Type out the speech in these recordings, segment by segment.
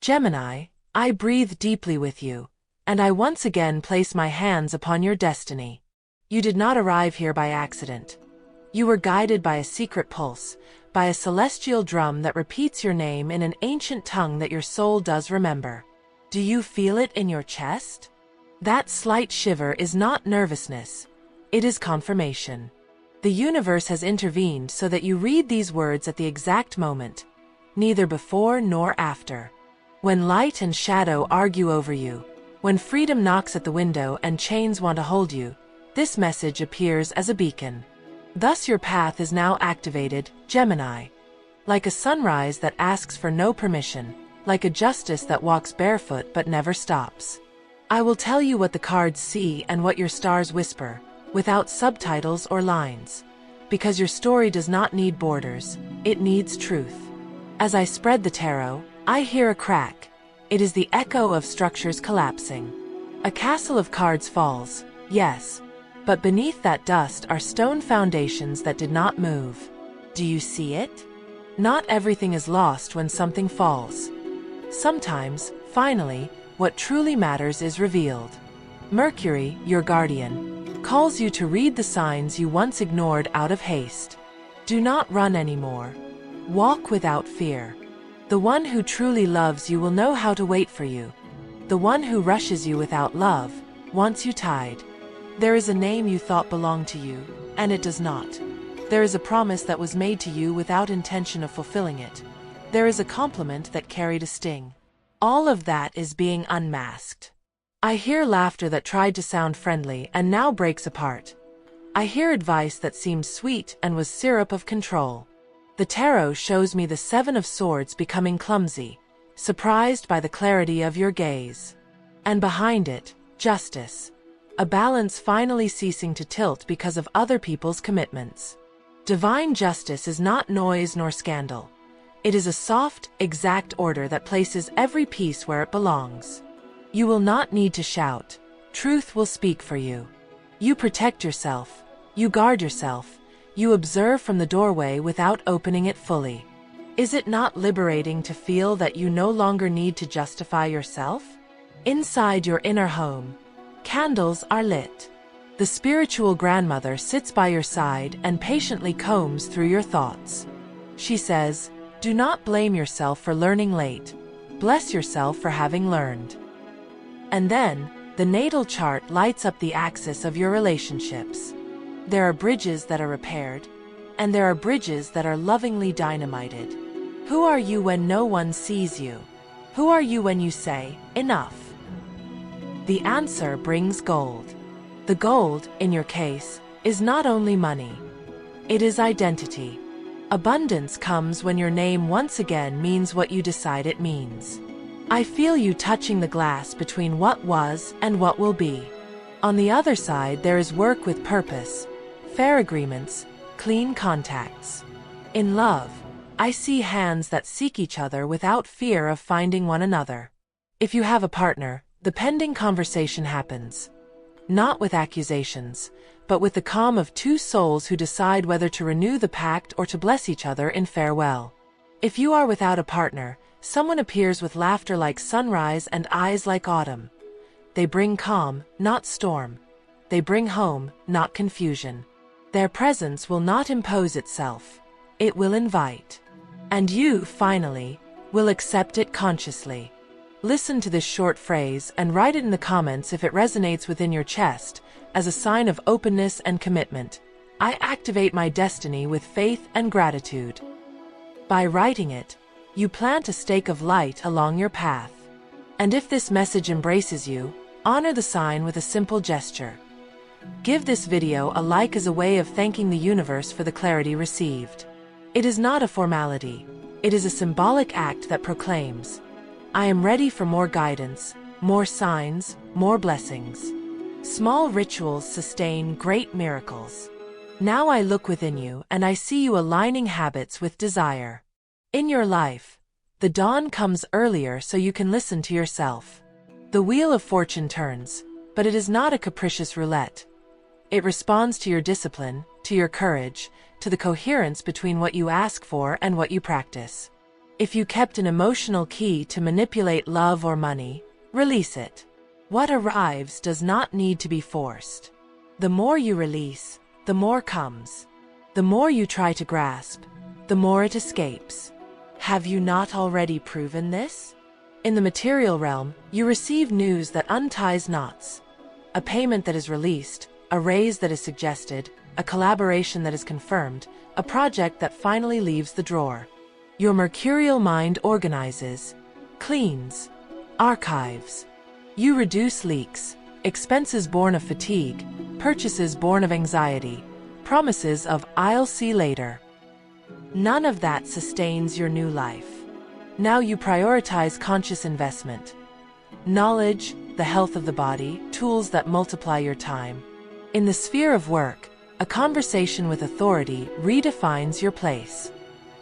Gemini, I breathe deeply with you, and I once again place my hands upon your destiny. You did not arrive here by accident. You were guided by a secret pulse, by a celestial drum that repeats your name in an ancient tongue that your soul does remember. Do you feel it in your chest? That slight shiver is not nervousness, it is confirmation. The universe has intervened so that you read these words at the exact moment, neither before nor after. When light and shadow argue over you, when freedom knocks at the window and chains want to hold you, this message appears as a beacon. Thus your path is now activated, Gemini. Like a sunrise that asks for no permission, like a justice that walks barefoot but never stops. I will tell you what the cards see and what your stars whisper, without subtitles or lines. Because your story does not need borders, it needs truth. As I spread the tarot, I hear a crack. It is the echo of structures collapsing. A castle of cards falls, yes, but beneath that dust are stone foundations that did not move. Do you see it? Not everything is lost when something falls. Sometimes, finally, what truly matters is revealed. Mercury, your guardian, calls you to read the signs you once ignored out of haste. Do not run anymore. Walk without fear. The one who truly loves you will know how to wait for you. The one who rushes you without love wants you tied. There is a name you thought belonged to you, and it does not. There is a promise that was made to you without intention of fulfilling it. There is a compliment that carried a sting. All of that is being unmasked. I hear laughter that tried to sound friendly and now breaks apart. I hear advice that seemed sweet and was syrup of control. The tarot shows me the Seven of Swords becoming clumsy, surprised by the clarity of your gaze. And behind it, justice. A balance finally ceasing to tilt because of other people's commitments. Divine justice is not noise nor scandal. It is a soft, exact order that places every piece where it belongs. You will not need to shout. Truth will speak for you. You protect yourself. You guard yourself. You observe from the doorway without opening it fully. Is it not liberating to feel that you no longer need to justify yourself? Inside your inner home, candles are lit. The spiritual grandmother sits by your side and patiently combs through your thoughts. She says, "Do not blame yourself for learning late. Bless yourself for having learned." And then, the natal chart lights up the axis of your relationships. There are bridges that are repaired, and there are bridges that are lovingly dynamited. Who are you when no one sees you? Who are you when you say, "Enough"? The answer brings gold. The gold, in your case, is not only money. It is identity. Abundance comes when your name once again means what you decide it means. I feel you touching the glass between what was and what will be. On the other side there is work with purpose, fair agreements, clean contacts. In love, I see hands that seek each other without fear of finding one another. If you have a partner, the pending conversation happens. Not with accusations, but with the calm of two souls who decide whether to renew the pact or to bless each other in farewell. If you are without a partner, someone appears with laughter like sunrise and eyes like autumn. They bring calm, not storm. They bring home, not confusion. Their presence will not impose itself. It will invite. And you, finally, will accept it consciously. Listen to this short phrase and write it in the comments if it resonates within your chest, as a sign of openness and commitment. I activate my destiny with faith and gratitude. By writing it, you plant a stake of light along your path. And if this message embraces you, honor the sign with a simple gesture. Give this video a like as a way of thanking the universe for the clarity received. It is not a formality. It is a symbolic act that proclaims, I am ready for more guidance, more signs, more blessings. Small rituals sustain great miracles. Now I look within you and I see you aligning habits with desire. In your life, the dawn comes earlier so you can listen to yourself. The wheel of fortune turns, but it is not a capricious roulette. It responds to your discipline, to your courage, to the coherence between what you ask for and what you practice. If you kept an emotional key to manipulate love or money, release it. What arrives does not need to be forced. The more you release, the more comes. The more you try to grasp, the more it escapes. Have you not already proven this? In the material realm, you receive news that unties knots. A payment that is released, a raise that is suggested, a collaboration that is confirmed, a project that finally leaves the drawer. Your mercurial mind organizes, cleans, archives. You reduce leaks, expenses born of fatigue, purchases born of anxiety, promises of "I'll see later." None of that sustains your new life. Now you prioritize conscious investment. Knowledge, the health of the body, tools that multiply your time. In the sphere of work, a conversation with authority redefines your place.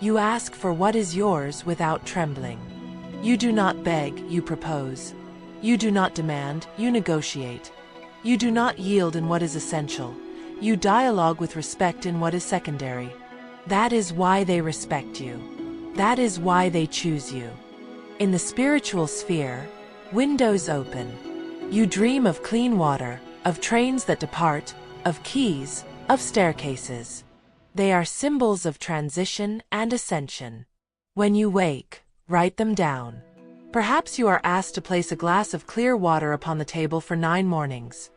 You ask for what is yours without trembling. You do not beg, you propose. You do not demand, you negotiate. You do not yield in what is essential. You dialogue with respect in what is secondary. That is why they respect you. That is why they choose you. In the spiritual sphere, windows open. You dream of clean water, of trains that depart, of keys, of staircases. They are symbols of transition and ascension. When you wake, write them down. Perhaps you are asked to place a glass of clear water upon the table for 9 mornings.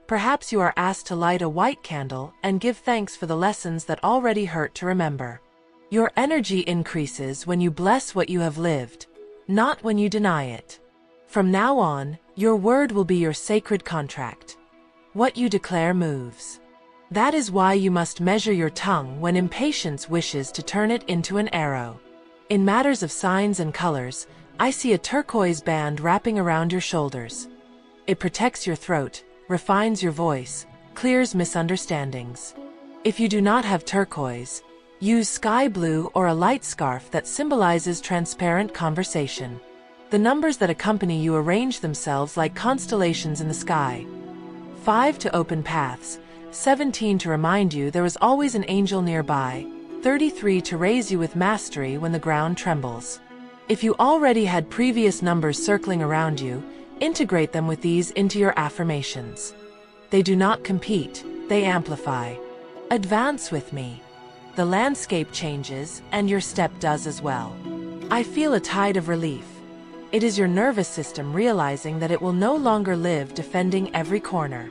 Perhaps you are asked to light a white candle and give thanks for the lessons that already hurt to remember. Your energy increases when you bless what you have lived, not when you deny it. From now on, your word will be your sacred contract. What you declare moves. That is why you must measure your tongue when impatience wishes to turn it into an arrow. In matters of signs and colors, I see a turquoise band wrapping around your shoulders. It protects your throat, refines your voice, clears misunderstandings. If you do not have turquoise, use sky blue or a light scarf that symbolizes transparent conversation. The numbers that accompany you arrange themselves like constellations in the sky. 5 to open paths, 17 to remind you there is always an angel nearby, 33 to raise you with mastery when the ground trembles. If you already had previous numbers circling around you, integrate them with these into your affirmations. They do not compete, they amplify. Advance with me. The landscape changes, and your step does as well. I feel a tide of relief. It is your nervous system realizing that it will no longer live defending every corner.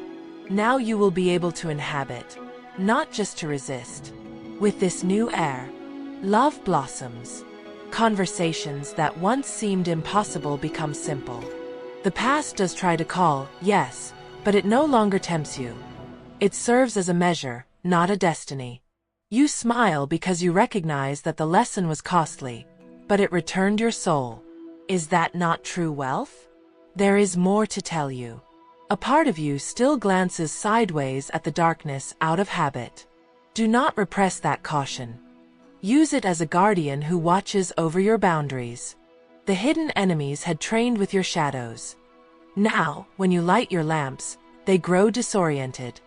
Now you will be able to inhabit, not just to resist. With this new air, love blossoms. Conversations that once seemed impossible become simple. The past does try to call, yes, but it no longer tempts you. It serves as a measure, not a destiny. You smile because you recognize that the lesson was costly, but it returned your soul. Is that not true wealth? There is more to tell you. A part of you still glances sideways at the darkness out of habit. Do not repress that caution. Use it as a guardian who watches over your boundaries. The hidden enemies had trained with your shadows. Now, when you light your lamps, they grow disoriented.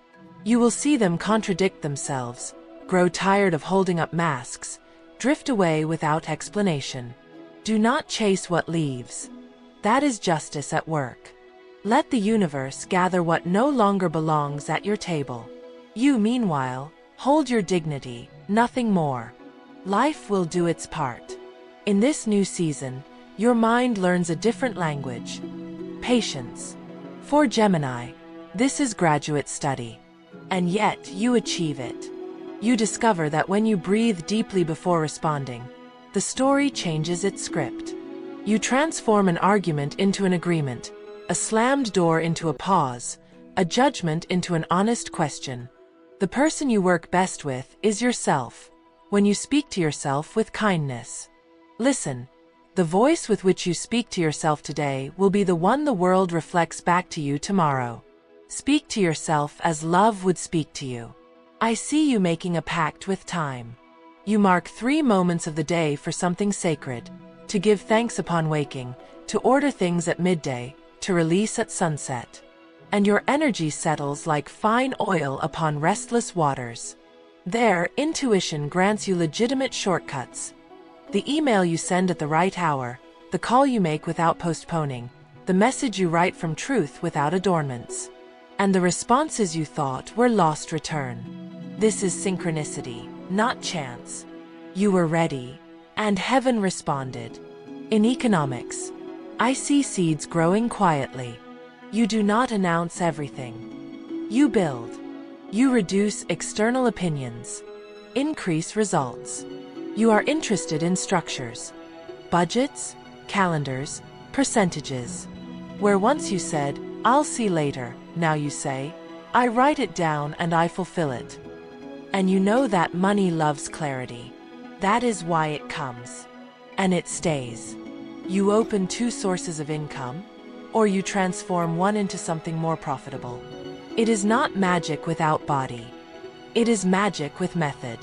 You will see them contradict themselves, grow tired of holding up masks, drift away without explanation. Do not chase what leaves. That is justice at work. Let the universe gather what no longer belongs at your table. You, meanwhile, hold your dignity, nothing more. Life will do its part. In this new season, your mind learns a different language. Patience. For Gemini, this is graduate study. And yet, you achieve it. You discover that when you breathe deeply before responding, the story changes its script. You transform an argument into an agreement, a slammed door into a pause, a judgment into an honest question. The person you work best with is yourself, when you speak to yourself with kindness. Listen, the voice with which you speak to yourself today will be the one the world reflects back to you tomorrow. Speak to yourself as love would speak to you. I see you making a pact with time. You mark 3 moments of the day for something sacred, to give thanks upon waking, to order things at midday, to release at sunset. And your energy settles like fine oil upon restless waters. There, intuition grants you legitimate shortcuts. The email you send at the right hour, the call you make without postponing, the message you write from truth without adornments. And the responses you thought were lost return. This is synchronicity, not chance. You were ready, and heaven responded. In economics, I see seeds growing quietly. You do not announce everything. You build. You reduce external opinions. Increase results. You are interested in structures. Budgets, calendars, percentages. Where once you said, "I'll see later," now you say, "I write it down and I fulfill it." And you know that money loves clarity. That is why it comes. And it stays. You open 2 sources of income, or you transform one into something more profitable. It is not magic without body. It is magic with method.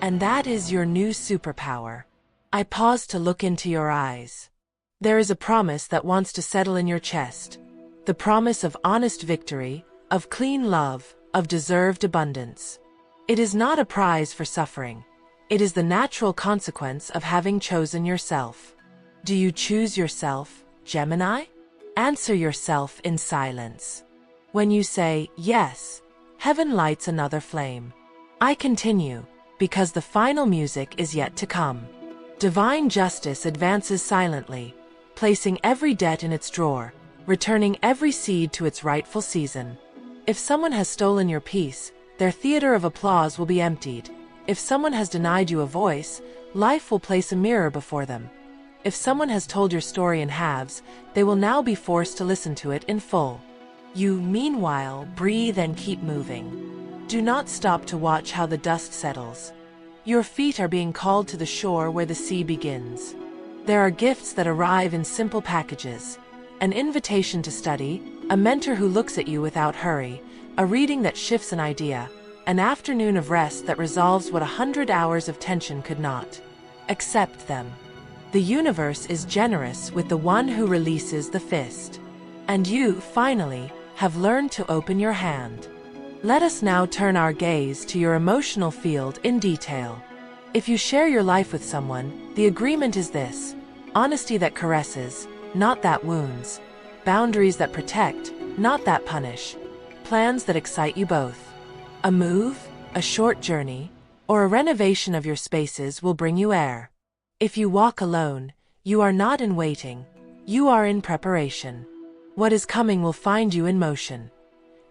And that is your new superpower. I pause to look into your eyes. There is a promise that wants to settle in your chest. The promise of honest victory, of clean love, of deserved abundance. It is not a prize for suffering. It is the natural consequence of having chosen yourself. Do you choose yourself, Gemini? Answer yourself in silence. When you say yes, heaven lights another flame. I continue, because the final music is yet to come. Divine justice advances silently, placing every debt in its drawer, returning every seed to its rightful season. If someone has stolen your peace, their theater of applause will be emptied. If someone has denied you a voice, life will place a mirror before them. If someone has told your story in halves, they will now be forced to listen to it in full. You, meanwhile, breathe and keep moving. Do not stop to watch how the dust settles. Your feet are being called to the shore where the sea begins. There are gifts that arrive in simple packages. An invitation to study, a mentor who looks at you without hurry, a reading that shifts an idea, an afternoon of rest that resolves what 100 hours of tension could not. Accept them. The universe is generous with the one who releases the fist. And you, finally, have learned to open your hand. Let us now turn our gaze to your emotional field in detail. If you share your life with someone, the agreement is this: honesty that caresses, not that wounds; boundaries that protect, not that punish; plans that excite you both. A move, a short journey, or a renovation of your spaces will bring you air. If you walk alone, you are not in waiting, you are in preparation. What is coming will find you in motion.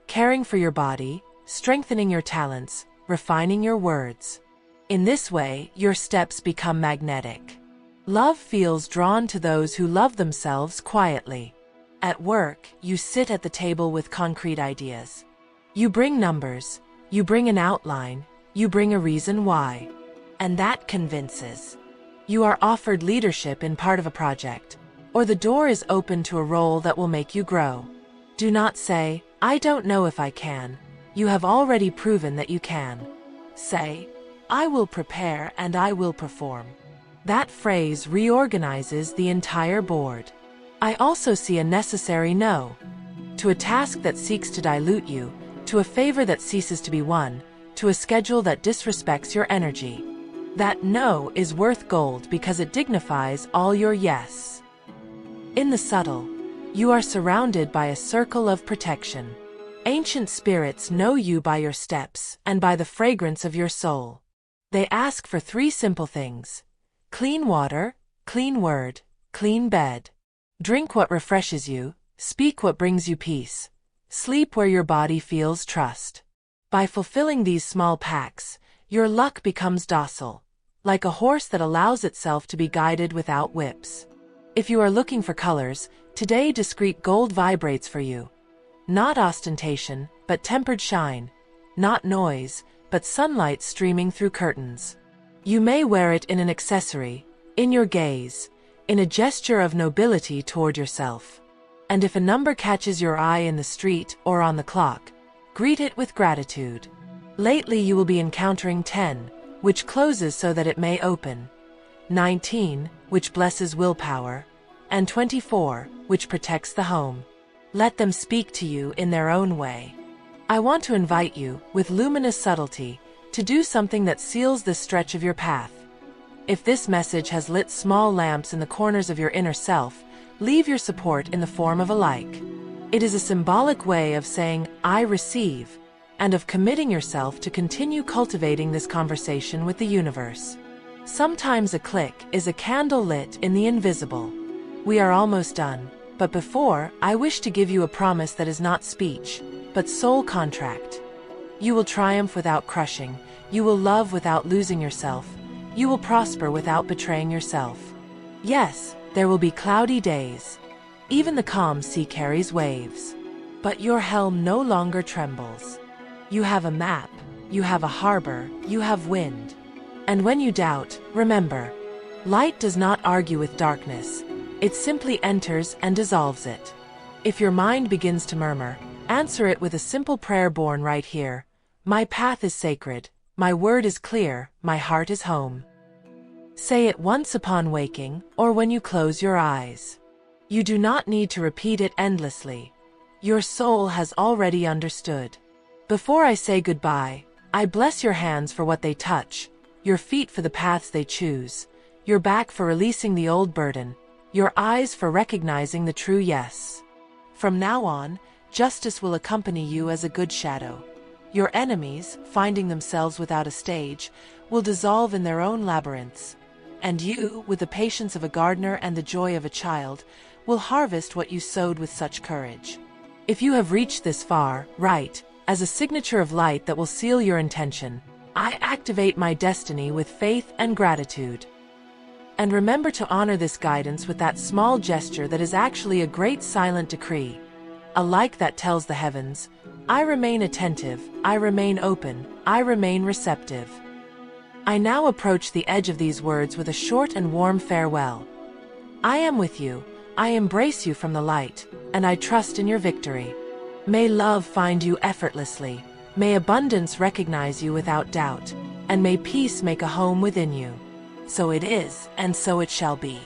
Caring for your body, strengthening your talents, refining your words. In this way, your steps become magnetic. Love feels drawn to those who love themselves quietly. At work, you sit at the table with concrete ideas. You bring numbers, you bring an outline, you bring a reason why. And that convinces. You are offered leadership in part of a project, or the door is open to a role that will make you grow. Do not say, "I don't know if I can." You have already proven that you can. Say, "I will prepare and I will perform." That phrase reorganizes the entire board. I also see a necessary no. To a task that seeks to dilute you, to a favor that ceases to be won, to a schedule that disrespects your energy. That no is worth gold because it dignifies all your yes. In the subtle, you are surrounded by a circle of protection. Ancient spirits know you by your steps and by the fragrance of your soul. They ask for 3 simple things: clean water, clean word, clean bed. Drink what refreshes you, speak what brings you peace, sleep where your body feels trust. By fulfilling these small pacts, your luck becomes docile, like a horse that allows itself to be guided without whips. If you are looking for colors, today discreet gold vibrates for you. Not ostentation, but tempered shine. Not noise, but sunlight streaming through curtains. You may wear it in an accessory, in your gaze, in a gesture of nobility toward yourself. And if a number catches your eye in the street or on the clock, greet it with gratitude. Lately you will be encountering 10, which closes so that it may open, 19, which blesses willpower, and 24, which protects the home. Let them speak to you in their own way. I want to invite you, with luminous subtlety, to do something that seals this stretch of your path. If this message has lit small lamps in the corners of your inner self, leave your support in the form of a like. It is a symbolic way of saying, I receive, and of committing yourself to continue cultivating this conversation with the universe. Sometimes a click is a candle lit in the invisible. We are almost done, but before, I wish to give you a promise that is not speech, but soul contract. You will triumph without crushing, you will love without losing yourself, you will prosper without betraying yourself. Yes, there will be cloudy days. Even the calm sea carries waves. But your helm no longer trembles. You have a map, you have a harbor, you have wind. And when you doubt, remember, light does not argue with darkness. It simply enters and dissolves it. If your mind begins to murmur, answer it with a simple prayer born right here. My path is sacred, my word is clear, my heart is home. Say it once upon waking, or when you close your eyes. You do not need to repeat it endlessly. Your soul has already understood. Before I say goodbye, I bless your hands for what they touch, your feet for the paths they choose, your back for releasing the old burden, your eyes for recognizing the true yes. From now on, justice will accompany you as a good shadow. Your enemies, finding themselves without a stage, will dissolve in their own labyrinths. And you, with the patience of a gardener and the joy of a child, will harvest what you sowed with such courage. If you have reached this far, write, as a signature of light that will seal your intention, I activate my destiny with faith and gratitude. And remember to honor this guidance with that small gesture that is actually a great silent decree. A like that tells the heavens, I remain attentive, I remain open, I remain receptive. I now approach the edge of these words with a short and warm farewell. I am with you, I embrace you from the light, and I trust in your victory. May love find you effortlessly, may abundance recognize you without doubt, and may peace make a home within you. So it is, and so it shall be.